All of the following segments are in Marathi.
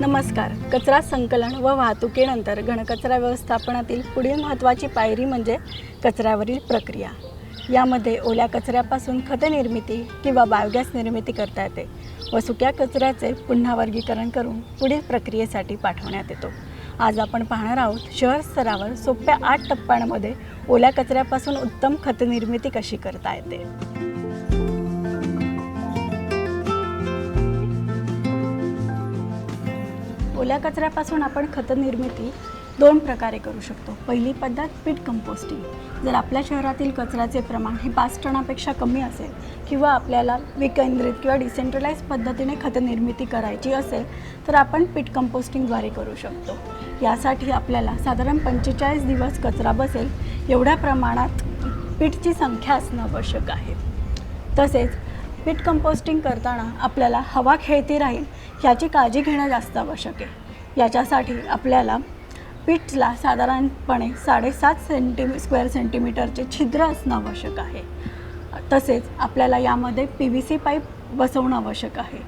नमस्कार. कचरा संकलन व वाहतुकीनंतर घनकचरा व्यवस्थापनातील पुढील महत्त्वाची पायरी म्हणजे कचऱ्यावरील प्रक्रिया. यामध्ये ओल्या कचऱ्यापासून खत निर्मिती किंवा बायोगॅस निर्मिती करता येते व सुक्या कचऱ्याचे पुन्हा वर्गीकरण करून पुढील प्रक्रियेसाठी पाठवण्यात येतो. आज आपण पाहणार आहोत शहर स्तरावर सोप्या 8 टप्प्यांमध्ये ओल्या कचऱ्यापासून उत्तम खत निर्मिती कशी करता येते. ओल्या कचऱ्यापासून आपण खत निर्मिती 2 प्रकारे करू शकतो. पहिली पद्धत पीट कंपोस्टिंग. जर आपल्या शहरातील कचऱ्याचे प्रमाण हे 5 टनापेक्षा कमी असेल किंवा आपल्याला विकेंद्रित किंवा डिसेंट्रलाइज पद्धतीने खत निर्मिती करायची असेल तर आपण पीट कंपोस्टिंगद्वारे करू शकतो. यासाठी आपल्याला साधारण 45 दिवस कचरा बसेल एवढ्या प्रमाणात पीटची संख्या असणं आवश्यक आहे. तसेच पीट कंपोस्टिंग करताना आपल्याला हवा खेळती राहील याची काळजी घेणं जास्त आवश्यक आहे. याच्यासाठी आपल्याला पीटला साधारणपणे 7.5 स्क्वेअर सेंटीमीटरचे छिद्र असणं आवश्यक आहे. तसेच आपल्याला यामध्ये PVC पाईप बसवणं आवश्यक आहे.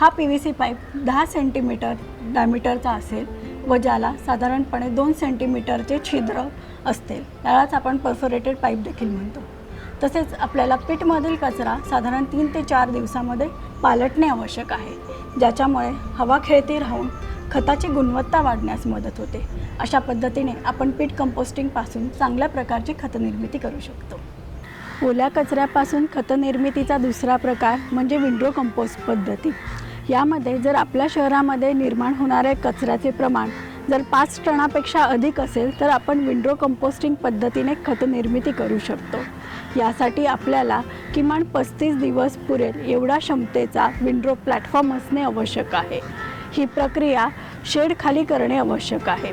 हा PVC पाईप 10 सेंटीमीटर डायमीटरचा असेल व ज्याला साधारणपणे 2 सेंटीमीटरचे छिद्र असतील. यालाच आपण परफोरेटेड पाईप देखील म्हणतो. तसेच आपल्याला पीटमधील कचरा साधारण 3 ते 4 दिवसामध्ये पालटणे आवश्यक आहे, ज्याच्यामुळे हवा खेळती राहून खताची गुणवत्ता वाढण्यास मदत होते. अशा पद्धतीने आपण पीट कंपोस्टिंगपासून चांगल्या प्रकारची खत निर्मिती करू शकतो. ओल्या कचऱ्यापासून खत निर्मितीचा दुसरा प्रकार म्हणजे विंडो कंपोस्ट पद्धती. यामध्ये जर आपल्या शहरामध्ये निर्माण होणारे कचऱ्याचे प्रमाण जर 5 टनापेक्षा अधिक असेल तर आपण विंडो कंपोस्टिंग पद्धतीने खत निर्मिती करू शकतो. यासाठी आपल्याला किमान 35 दिवस पुरेल एवढा क्षमतेचा विंडो प्लॅटफॉर्म असणे आवश्यक आहे. ही प्रक्रिया शेड खाली करणे आवश्यक आहे.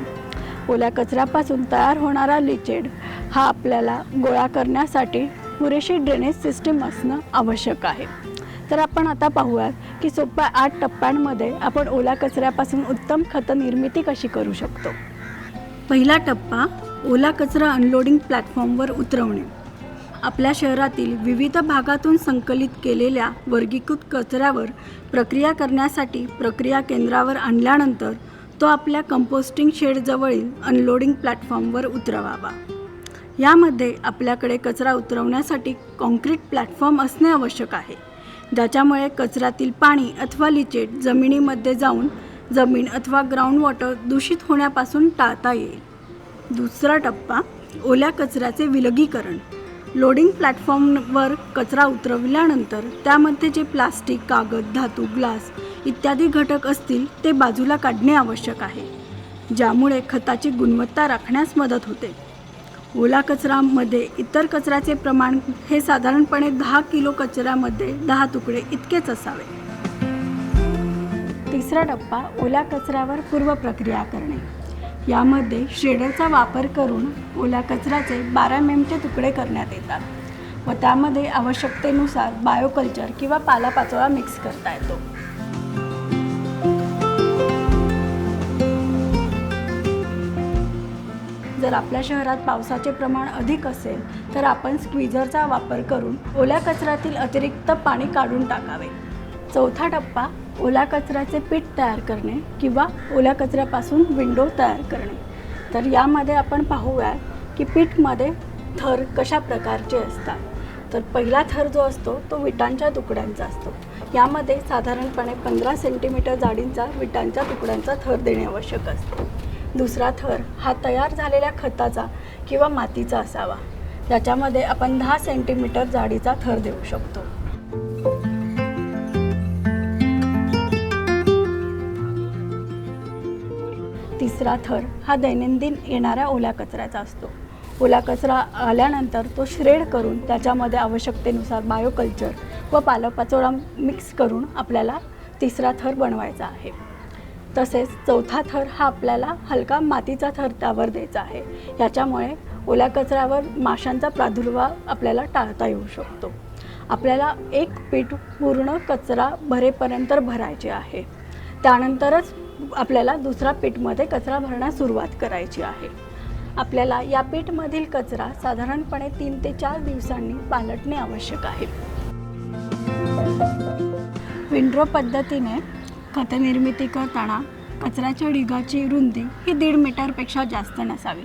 ओल्या कचऱ्यापासून तयार होणारा लिचेड हा आपल्याला गोळा करण्यासाठी पुरेशी ड्रेनेज सिस्टीम असणं आवश्यक आहे. तर आपण आता पाहूयात की सोप्या 8 टप्प्यांमध्ये आपण ओल्या कचऱ्यापासून उत्तम खत निर्मिती कशी करू शकतो. पहिला टप्पा ओला कचरा अनलोडिंग प्लॅटफॉर्मवर उतरवणे. आपल्या शहरातील विविध भागातून संकलित केलेल्या वर्गीकृत कचऱ्यावर प्रक्रिया करण्यासाठी प्रक्रिया केंद्रावर आणल्यानंतर तो आपल्या कंपोस्टिंग शेडजवळील अनलोडिंग प्लॅटफॉर्मवर उतरवावा. यामध्ये आपल्याकडे कचरा उतरवण्यासाठी कॉन्क्रीट प्लॅटफॉर्म असणे आवश्यक आहे, ज्याच्यामुळे कचऱ्यातील पाणी अथवा लिचेड जमिनीमध्ये जाऊन जमीन अथवा ग्राउंड वॉटर दूषित होण्यापासून टाळता येईल. दुसरा टप्पा ओल्या कचऱ्याचे विलगीकरण. लोडिंग प्लॅटफॉर्मवर कचरा उतरविल्यानंतर त्यामध्ये जे प्लास्टिक, कागद, धातू, ग्लास इत्यादी घटक असतील ते बाजूला काढणे आवश्यक आहे, ज्यामुळे खताची गुणवत्ता राखण्यास मदत होते. ओला कचऱ्यामध्ये इतर कचऱ्याचे प्रमाण हे साधारणपणे 10 किलो कचऱ्यामध्ये 10 तुकडे इतकेच असावे. तिसरा टप्पा ओल्या कचऱ्यावर पूर्व प्रक्रिया करणे. यामध्ये श्रेडरचा वापर करून ओल्या कचऱ्याचे 12 mmचे तुकडे करण्यात येतात व त्यामध्ये आवश्यकतेनुसार बायोकल्चर किंवा पालापाचोळा मिक्स करता येतो. जर आपल्या शहरात पावसाचे प्रमाण अधिक असेल तर आपण स्क्वीझरचा वापर करून ओल्या कचऱ्यातील अतिरिक्त पाणी काढून टाकावे. चौथा टप्पा ओल्या कचऱ्याचे पीठ तयार करणे किंवा ओल्या कचऱ्यापासून विंडो तयार करणे. तर यामध्ये आपण पाहूया की पीठमध्ये थर कशा प्रकारचे असतात. तर पहिला थर जो असतो तो विटांच्या तुकड्यांचा असतो. यामध्ये साधारणपणे 15 सेंटीमीटर जाडीचा विटांच्या तुकड्यांचा थर देणे आवश्यक असते. दुसरा थर हा तयार झालेल्या खताचा किंवा मातीचा असावा, ज्याच्यामध्ये आपण 10 सेंटीमीटर जाडीचा थर देऊ शकतो. तिसरा थर हा दैनंदिन येणाऱ्या ओल्या कचऱ्याचा असतो. ओला कचरा आल्यानंतर तो श्रेड करून त्याच्यामध्ये आवश्यकतेनुसार बायोकल्चर व पालापाचोळा मिक्स करून आपल्याला तिसरा थर बनवायचा आहे. तसेच चौथा थर हा आपल्याला हलका मातीचा थर त्यावर द्यायचा आहे. याच्यामुळे ओल्या कचऱ्यावर माशांचा प्रादुर्भाव आपल्याला टाळता येऊ शकतो. आपल्याला एक पीठ पूर्ण कचरा भरेपर्यंत भरायचे आहे. त्यानंतरच आपल्याला दुसरा पीठमध्ये कचरा भरण्यास सुरुवात करायची आहे. आपल्याला या पीठमधील कचरा साधारणपणे 3 ते 4 दिवसांनी पालटणे आवश्यक आहे. विंडो पद्धतीने खत निर्मिती करताना कचऱ्याच्या ढिगाची रुंदी ही 1.5 मीटरपेक्षा जास्त नसावी.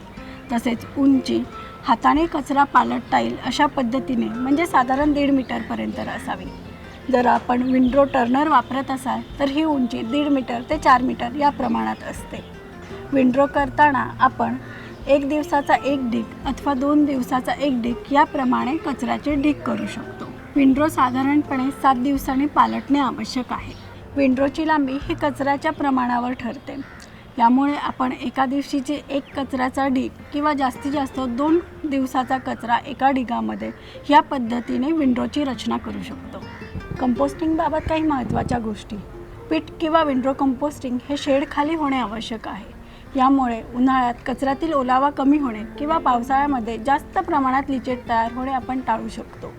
तसेच उंची हाताने कचरा पालटता येईल अशा पद्धतीने म्हणजे साधारण 1.5 मीटरपर्यंत असावी. जर आपण विंडो टर्नर वापरत असाल तर ही उंची 1.5 मीटर ते 4 मीटर या प्रमाणात असते. विंडो करताना आपण 1 दिवसाचा 1 ढीग अथवा 2 दिवसाचा 1 ढीग याप्रमाणे कचऱ्याचे ढीग करू शकतो. विंडो साधारणपणे 7 दिवसांनी पालटणे आवश्यक आहे. विंडोची लांबी ही कचऱ्याच्या प्रमाणावर ठरते. यामुळे आपण एका दिवशीची एक कचऱ्याचा ढीग किंवा जास्तीत जास्त 2 दिवसाचा कचरा एका ढिगामध्ये ह्या पद्धतीने विंडोची रचना करू शकतो. कंपोस्टिंगबाबत काही महत्त्वाच्या गोष्टी. पीट किंवा विंडो कंपोस्टिंग हे शेडखाली होणे आवश्यक आहे. यामुळे उन्हाळ्यात कचऱ्यातील ओलावा कमी होणे किंवा पावसाळ्यामध्ये जास्त प्रमाणात लिचेट तयार होणे आपण टाळू शकतो.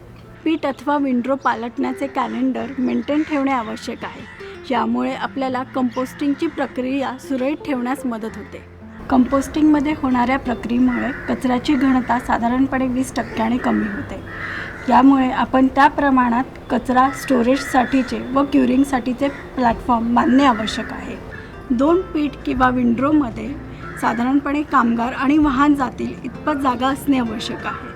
पीट अथवा विंडो पालटण्याचे कॅलेंडर मेंटेन ठेवणे आवश्यक आहे. यामुळे आपल्याला कंपोस्टिंगची प्रक्रिया सुरळीत ठेवण्यास मदत होते. कंपोस्टिंगमध्ये होणाऱ्या प्रक्रियेमुळे कचऱ्याची घनता साधारणपणे 20% कमी होते. यामुळे आपण त्या प्रमाणात कचरा स्टोरेजसाठीचे व क्युरिंगसाठीचे प्लॅटफॉर्म बांधणे आवश्यक आहे. 2 पीट किंवा विंडोमध्ये साधारणपणे कामगार आणि वाहन जातील इतपत जागा असणे आवश्यक आहे.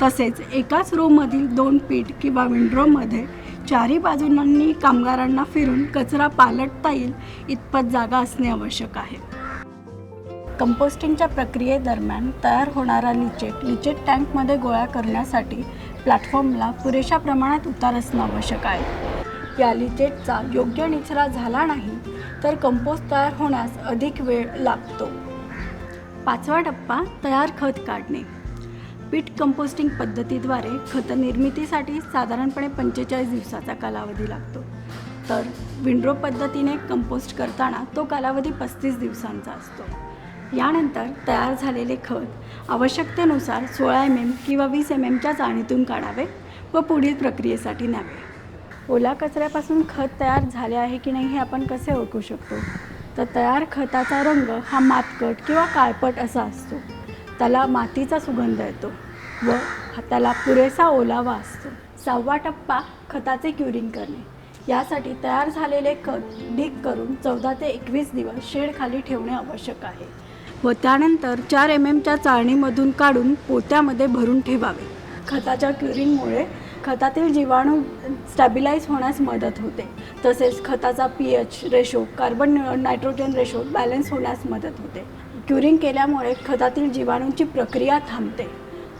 तसेच एकाच रोमधील 2 पीट किंवा विंडोमध्ये 4ही बाजूंनी कामगारांना फिरून कचरा पालटता येईल इतपत जागा असणे आवश्यक आहे. कंपोस्टिंगच्या प्रक्रियेदरम्यान तयार होणारा लिचेट टँकमध्ये गोळा करण्यासाठी प्लॅटफॉर्मला पुरेशा प्रमाणात उतार असणं आवश्यक आहे. या लिचेटचा योग्य निचरा झाला नाही तर कंपोस्ट तयार होण्यास अधिक वेळ लागतो. 5वा टप्पा तयार खत काढणे. पीट कंपोस्टिंग पद्धतीद्वारे खत निर्मितीसाठी साधारणपणे 45 दिवसाचा कालावधी लागतो. तर विंडो पद्धतीने कंपोस्ट करताना तो कालावधी 35 दिवसांचा असतो. यानंतर तयार झालेले खत आवश्यकतेनुसार 16 mm किंवा 20 mmच्या चाळणीतून काढावे व पुढील प्रक्रियेसाठी न्यावे. ओला कचऱ्यापासून खत तयार झाले आहे की नाही हे आपण कसे ओळखू शकतो? तर तयार खताचा रंग हा मातकट किंवा काळपट असा असतो. त्याला मातीचा सुगंध येतो व त्याला पुरेसा ओलावा असतो. 6वा टप्पा खताचे क्युरिंग करणे. यासाठी तयार झालेले खत ढीग करून 14 ते 21 दिवस शेडखाली ठेवणे आवश्यक आहे व त्यानंतर 4 mmच्या चाळणीमधून काढून पोत्यामध्ये भरून ठेवावे. खताच्या क्युरिंगमुळे खतातील जीवाणू स्टॅबिलाईज होण्यास मदत होते. तसेच खताचा pH ratio, carbon nitrogen ratio balance होण्यास मदत होते. क्युरिंग केल्यामुळे खतातील जीवाणूंची प्रक्रिया थांबते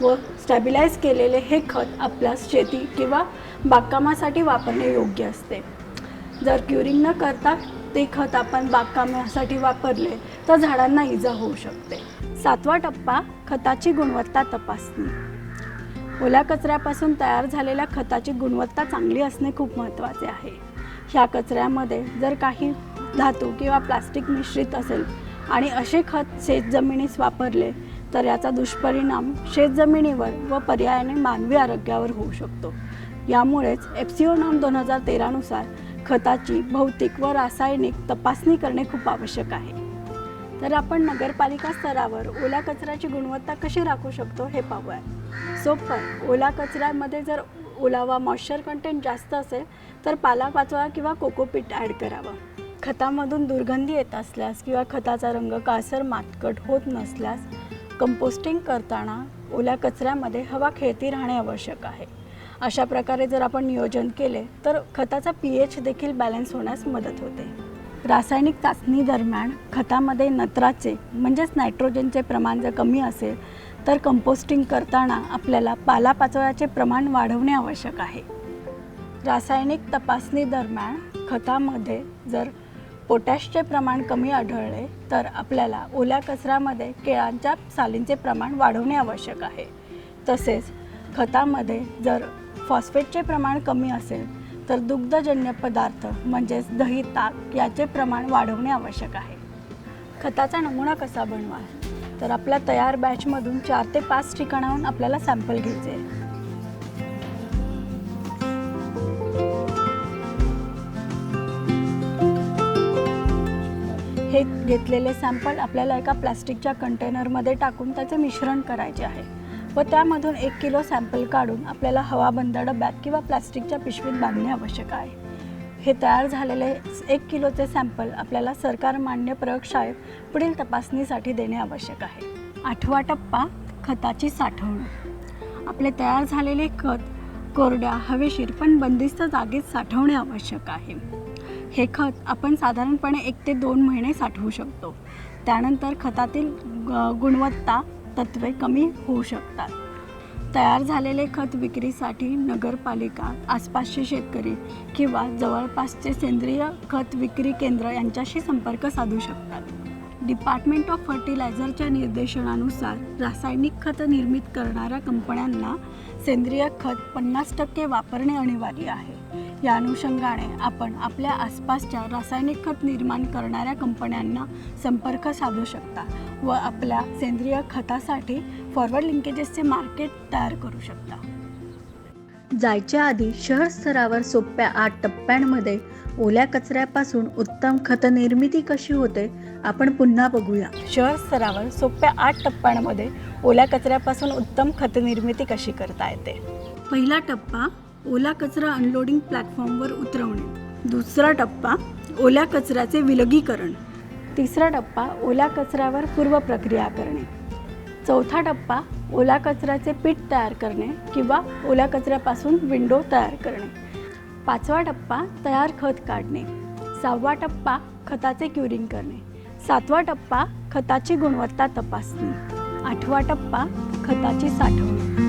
व स्टॅबिलाईज केलेले हे खत आपल्या शेती किंवा बागकामासाठी वापरणे योग्य असते. जर क्युरिंग न करता ते खत आपण बागकामासाठी वापरले तर झाडांना इजा होऊ शकते. 7वा टप्पा खताची गुणवत्ता तपासणी. ओल्या कचऱ्यापासून तयार झालेल्या खताची गुणवत्ता चांगली असणे खूप महत्त्वाचे आहे. ह्या कचऱ्यामध्ये जर काही धातू किंवा प्लास्टिक मिश्रित असेल आणि असे खत शेतजमिनीस वापरले तर याचा दुष्परिणाम शेतजमिनीवर व पर्यायाने मानवी आरोग्यावर होऊ शकतो. यामुळेच FCO नॉर्म 2013 नुसार खताची भौतिक व रासायनिक तपासणी करणे खूप आवश्यक आहे. तर आपण नगरपालिका स्तरावर ओला कचऱ्याची गुणवत्ता कशी राखू शकतो हे पाहूया. सोपं. ओला कचऱ्यामध्ये जर ओलावा मॉइश्चर कंटेंट जास्त असेल तर पालापाचोळा किंवा कोकोपीट ॲड करावं. खतामधून दुर्गंधी येत असल्यास किंवा खताचा रंग काळसर मातकट होत नसल्यास कंपोस्टिंग करताना ओल्या कचऱ्यामध्ये हवा खेळती राहणे आवश्यक आहे. अशा प्रकारे जर आपण नियोजन केले तर खताचा pH देखील बॅलन्स होण्यास मदत होते. रासायनिक चाचणी दरम्यान खतामध्ये नत्राचे म्हणजेच नायट्रोजनचे प्रमाण जर कमी असेल तर कंपोस्टिंग करताना आपल्याला पालापाचोळ्याचे प्रमाण वाढवणे आवश्यक आहे. रासायनिक तपासणी दरम्यान खतामध्ये जर पोटॅशचे प्रमाण कमी आढळले तर आपल्याला ओल्या कचऱ्यामध्ये केळांच्या सालींचे प्रमाण वाढवणे आवश्यक आहे. तसेच खतामध्ये जर फॉस्फेटचे प्रमाण कमी असेल तर दुग्धजन्य पदार्थ म्हणजेच दही, ताक याचे प्रमाण वाढवणे आवश्यक आहे. खताचा नमुना कसा बनवा? तर आपल्या तयार बॅचमधून 4 ते 5 ठिकाणाहून आपल्याला सॅम्पल घ्यायचे आहे. हे घेतलेले सॅम्पल आपल्याला एका प्लास्टिकच्या कंटेनरमध्ये टाकून त्याचे मिश्रण करायचे आहे व त्यामधून 1 किलो सॅम्पल काढून आपल्याला हवाबंद डब्यात किंवा प्लास्टिकच्या पिशवीत बांधणे आवश्यक आहे. हे तयार झालेले 1 किलोचे सॅम्पल आपल्याला सरकार मान्य प्रयोगशाळेत पुढील तपासणीसाठी देणे आवश्यक आहे. 8वा टप्पा खताची साठवणूक. आपले तयार झालेले खत कोरड्या, हवेशीर पण बंदिस्त जागेत साठवणे आवश्यक आहे. हे खत आपण साधारणपणे 1 ते 2 महिने साठवू शकतो. त्यानंतर खतातील गुणवत्ता तत्त्वे कमी होऊ शकतात. तयार झालेले खत विक्रीसाठी नगरपालिका, आसपासचे शेतकरी किंवा जवळपासचे सेंद्रिय खत विक्री केंद्र यांच्याशी संपर्क साधू शकतात. डिपार्टमेंट ऑफ फर्टिलायझरच्या निर्देशनानुसार रासायनिक खत निर्मित करणाऱ्या कंपन्यांना सेंद्रिय खत 50% वापरणे अनिवार्य आहे. या अनुषंगाने आपण आपल्या आसपासच्या रासायनिक खत निर्माण करणाऱ्या कंपन्यांना संपर्क साधू शकता व आपल्या सेंद्रिय खतासाठी फॉरवर्ड लिंकेजेसचे मार्केट तयार करू शकता. जायच्या आधी शहर स्तरावर सोप्या 8 टप्प्यांमध्ये ओल्या कचऱ्यापासून उत्तम खत निर्मिती कशी होते आपण पुन्हा बघूया. शहर स्तरावर सोप्या 8 टप्प्यांमध्ये ओल्या कचऱ्यापासून उत्तम खत निर्मिती कशी करता येते. पहिला टप्पा ओला कचरा अनलोडिंग प्लॅटफॉर्मवर उतरवणे. दुसरा टप्पा ओल्या कचऱ्याचे विलगीकरण. तिसरा टप्पा ओल्या कचऱ्यावर पूर्व प्रक्रिया करणे. चौथा टप्पा ओला कचऱ्याचे पीठ तयार करणे किंवा ओल्या कचऱ्यापासून विंडो तयार करणे. 5वा टप्पा तयार खत काढणे. 6वा टप्पा खताचे क्युरिंग करणे. 7वा टप्पा खताची गुणवत्ता तपासणी. 8वा टप्पा खताची साठवणूक.